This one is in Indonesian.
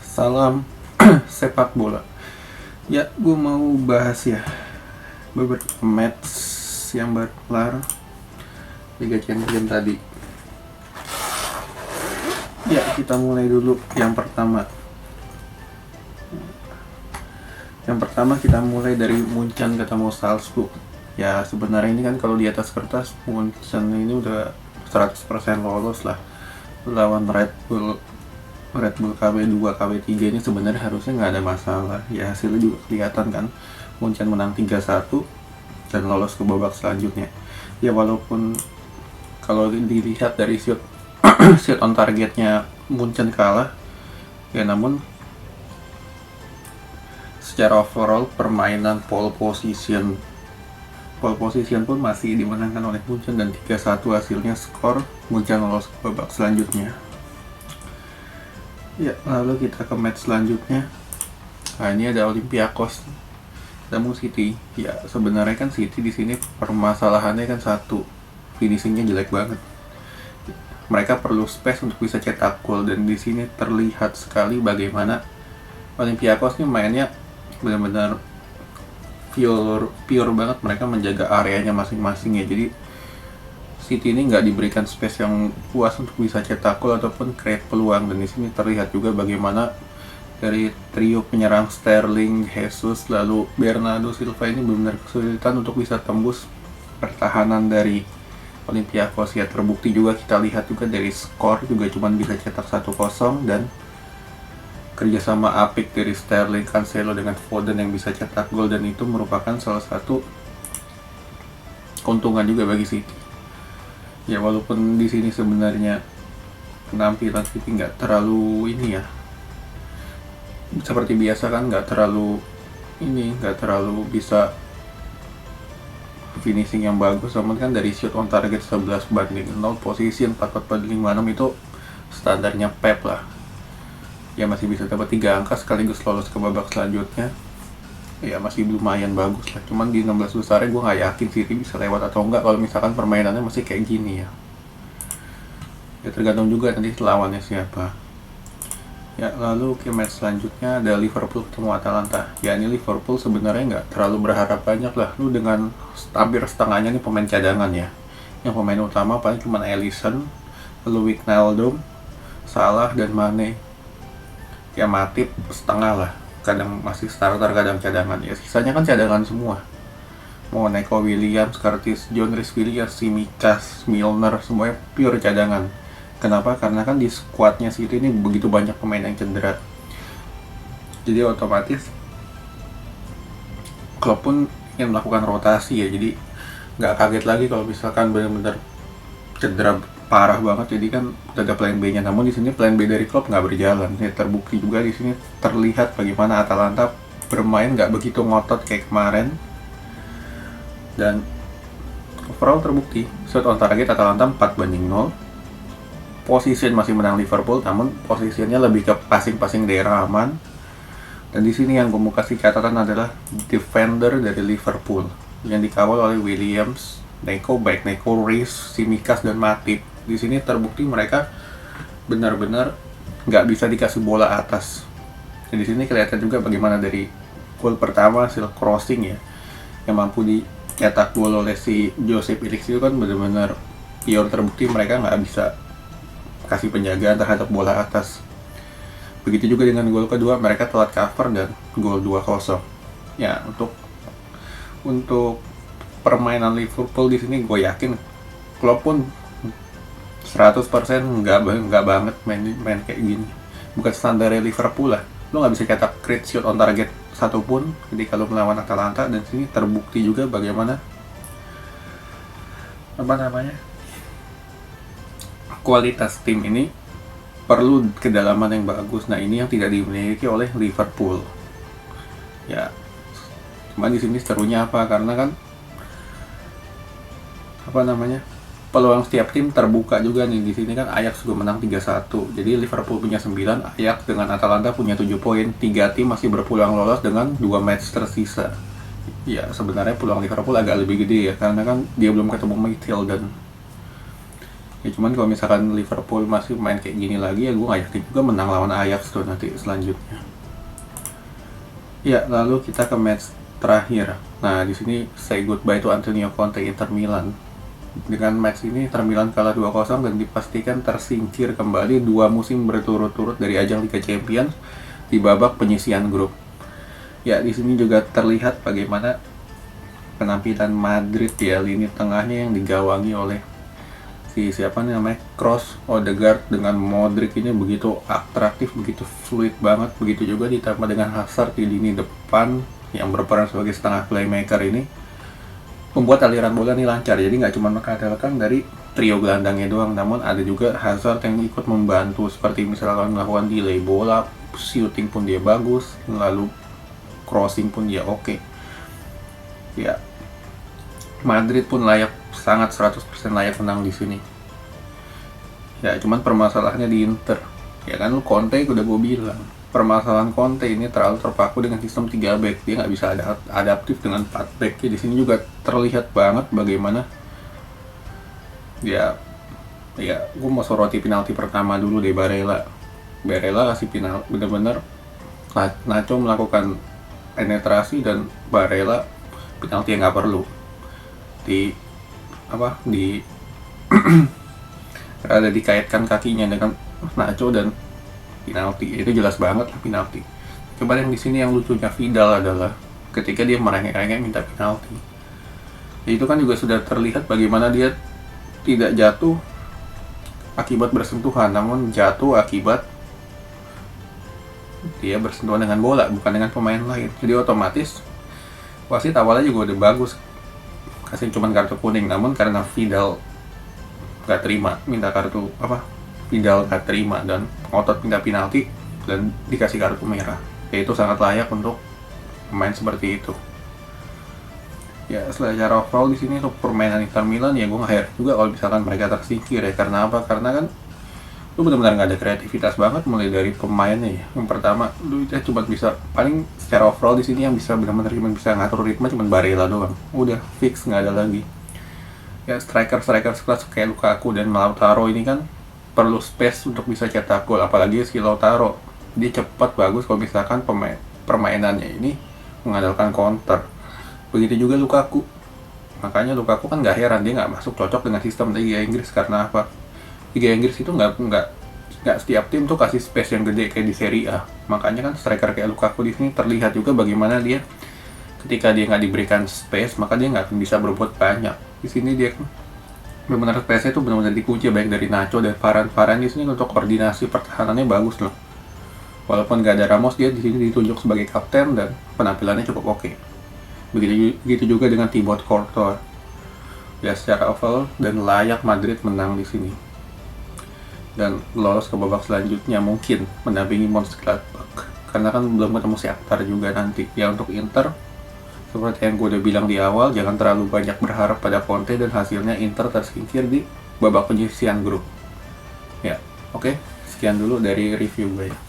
Salam sepak bola. Ya, gue mau bahas ya beberapa match yang baru kelar Liga Champions tadi. Ya, kita mulai dulu yang pertama. Kita mulai dari Munchen ketemu Salzburg. Ya, sebenarnya ini kan kalau di atas kertas Munchen ini udah 100% lolos lah lawan Red Bull KB2, KB3 ini sebenarnya harusnya nggak ada masalah. Ya, hasilnya juga kelihatan kan. Munchen menang 3-1 dan lolos ke babak selanjutnya. Ya, walaupun kalau dilihat dari shoot shoot on targetnya Munchen kalah, ya namun secara overall permainan pole position pun masih dimenangkan oleh Munchen dan 3-1 hasilnya, skor Munchen lolos ke babak selanjutnya. Ya, lalu kita ke match selanjutnya. Nah, ini ada Olympiakos ketemu City. Ya, sebenarnya kan City di sini permasalahannya kan satu, finishingnya jelek banget. Mereka perlu space untuk bisa cetak gol, dan di sini terlihat sekali bagaimana Olympiakos ini mainnya benar-benar pure banget. Mereka menjaga areanya masing-masing ya. Jadi City ini nggak diberikan space yang puas untuk bisa cetak gol ataupun create peluang, dan di sini terlihat juga bagaimana dari trio penyerang Sterling, Jesus, lalu Bernardo Silva ini benar-benar kesulitan untuk bisa tembus pertahanan dari Olympiakos. Ya, terbukti juga, kita lihat juga dari skor juga cuma bisa cetak 1-0, dan kerjasama apik dari Sterling, Cancelo dengan Foden yang bisa cetak gol, dan itu merupakan salah satu keuntungan juga bagi City. Ya, walaupun di sini sebenarnya penampilan City nggak terlalu ini ya, seperti biasa kan, nggak terlalu bisa finishing yang bagus, namun kan dari shoot on target 11/0, position 4/4/56 itu standarnya Pep lah. Ya, masih bisa dapat 3 angka sekaligus lolos ke babak selanjutnya. Ya, masih lumayan bagus lah. Cuman di 16 besarnya gue nggak yakin City bisa lewat atau enggak kalau misalkan permainannya masih kayak gini ya. Ya, tergantung juga nanti lawannya siapa. Ya, lalu ke match selanjutnya ada Liverpool ketemu Atalanta. Ya, ini Liverpool sebenarnya nggak terlalu berharap banyak lah. Lu dengan hampir setengahnya nih pemain cadangan ya. Yang pemain utama paling cuma Alisson, lalu Wijnaldum, Salah, dan Mane. Ya, Matip setengah lah, kadang masih starter kadang cadangan. Ya, sisanya kan cadangan semua, mau Neco Williams, Curtis Jones, Rhys Williams, Tsimikas, Milner, semuanya pure cadangan. Kenapa? Karena kan di squadnya City ini begitu banyak pemain yang cedera, jadi otomatis Klopp pun ingin melakukan rotasi ya. Jadi nggak kaget lagi kalau misalkan benar-benar cedera parah banget, jadi kan udah ada plan B-nya. Namun di sini plan B dari Klopp nggak berjalan. Ya, terbukti juga di sini terlihat bagaimana Atalanta bermain nggak begitu ngotot kayak kemarin, dan overall terbukti shot on target Atalanta 4/0. Position masih menang Liverpool, namun posisinya lebih ke passing daerah aman. Dan di sini yang gue mau kasih catatan adalah defender dari Liverpool yang dikawal oleh Williams, Neco, Reece, Tsimikas, dan Matip. Di sini terbukti mereka benar-benar nggak bisa dikasih bola atas. Dan di sini kelihatan juga bagaimana dari gol pertama hasil crossing ya, yang mampu dicetak gol oleh si Joseph Illich itu kan benar-benar pure, terbukti mereka nggak bisa kasih penjagaan terhadap bola atas. Begitu juga dengan gol kedua, mereka telat cover dan gol 2-0. Ya, untuk permainan Liverpool di sini gue yakin Klopp pun 100% nggak banget main kayak gini. Bukan standarnya Liverpool lah. Lo nggak bisa cetak clean shot on target satupun ketika lo melawan Atalanta, dan sini terbukti juga bagaimana kualitas tim ini perlu kedalaman yang bagus. Nah, ini yang tidak dimiliki oleh Liverpool. Ya, cuma di sini serunya apa? Karena kan peluang setiap tim terbuka juga nih. Di sini kan Ajax juga menang 3-1. Jadi Liverpool punya 9, Ajax dengan Atalanta punya 7 poin. 3 tim masih berpeluang lolos dengan 2 match tersisa. Ya, sebenarnya peluang Liverpool agak lebih gede ya, karena kan dia belum ketemu Midtjylland. Ya cuman kalau misalkan Liverpool masih main kayak gini lagi ya gue gak yakin juga menang lawan Ajax tuh nanti selanjutnya. Ya lalu kita ke match terakhir. Nah di sini say goodbye to Antonio Conte Inter Milan. Dengan match ini Inter Milan kalah 2-0 dan dipastikan tersingkir kembali 2 musim berturut-turut dari ajang Liga Champions di babak penyisihan grup. Ya di sini juga terlihat bagaimana penampilan Madrid ya, lini tengahnya yang digawangi oleh siapa nih namanya, Kroos, Odegaard dengan Modric ini begitu atraktif, begitu fluid banget. Begitu juga ditambah dengan Hazard di lini depan yang berperan sebagai setengah playmaker ini membuat aliran bola ini lancar. Jadi nggak cuma mengandalkan dari trio gelandangnya doang, namun ada juga Hazard yang ikut membantu, seperti misalkan melakukan delay bola, shooting pun dia bagus, lalu crossing pun dia oke. Ya, Madrid pun sangat 100% layak menang di sini. Ya, cuman permasalahannya di Inter. Ya kan, Conte udah gue bilang, permasalahan Conte ini terlalu terpaku dengan sistem 3 back. Dia nggak bisa adaptif dengan 4 back. Di sini juga terlihat banget bagaimana ya gue mau soroti penalti pertama dulu deh, Barella kasih penalti bener-bener. Nacho melakukan penetrasi dan Barella penalti yang nggak perlu ada dikaitkan kakinya dengan Nacho dan penalti. Itu jelas banget lah penalti. Coba yang di sini yang lucunya Vidal adalah ketika dia merengek-rengek minta penalti. Itu kan juga sudah terlihat bagaimana dia tidak jatuh akibat bersentuhan, namun jatuh akibat dia bersentuhan dengan bola, bukan dengan pemain lain. Jadi otomatis wasit awalnya juga udah bagus kasih cuman kartu kuning, namun karena Vidal gak terima Vidal gak terima dan ngotot minta penalti dan dikasih kartu merah. Ya itu sangat layak untuk pemain seperti itu. Ya secara overall di sini untuk permainan Inter Milan ya gue gak heran juga kalau misalkan mereka tersingkir ya. Karena apa? Karena kan lu benar-benar nggak ada kreativitas banget mulai dari pemainnya ya. Yang pertama lu cuma bisa paling secara overall di sini yang bisa benar-benar cuma bisa ngatur ritme cuma Barella doang, udah fix nggak ada lagi. Ya striker sekelas kayak Lukaku dan Lautaro ini kan perlu space untuk bisa cetak gol, apalagi si Lautaro dia cepat bagus kalau misalkan permainannya ini mengandalkan counter. Begitu juga Lukaku, makanya Lukaku kan nggak heran dia nggak masuk cocok dengan sistem Liga Inggris. Karena apa? Liga Inggris itu nggak setiap tim tuh kasih space yang gede kayak di Serie A. Makanya kan striker kayak Lukaku di sini terlihat juga bagaimana dia ketika dia nggak diberikan space maka dia nggak bisa berbuat banyak. Di sini dia benar-benar space-nya itu benar-benar dikunci baik dari Nacho dan Varane di sini untuk koordinasi pertahanannya bagus loh. Walaupun nggak ada Ramos, dia di sini ditunjuk sebagai kapten dan penampilannya cukup oke. Begitu juga dengan Thibaut Courtois. Ya secara overall dan layak Madrid menang di sini dan lolos ke babak selanjutnya, mungkin mendampingi Mönchengladbach karena kan belum ketemu Shakhtar juga nanti. Ya untuk Inter seperti yang gue udah bilang di awal, jangan terlalu banyak berharap pada Conte dan hasilnya Inter tersingkir di babak penyisihan grup. Ya oke, sekian dulu dari review gue.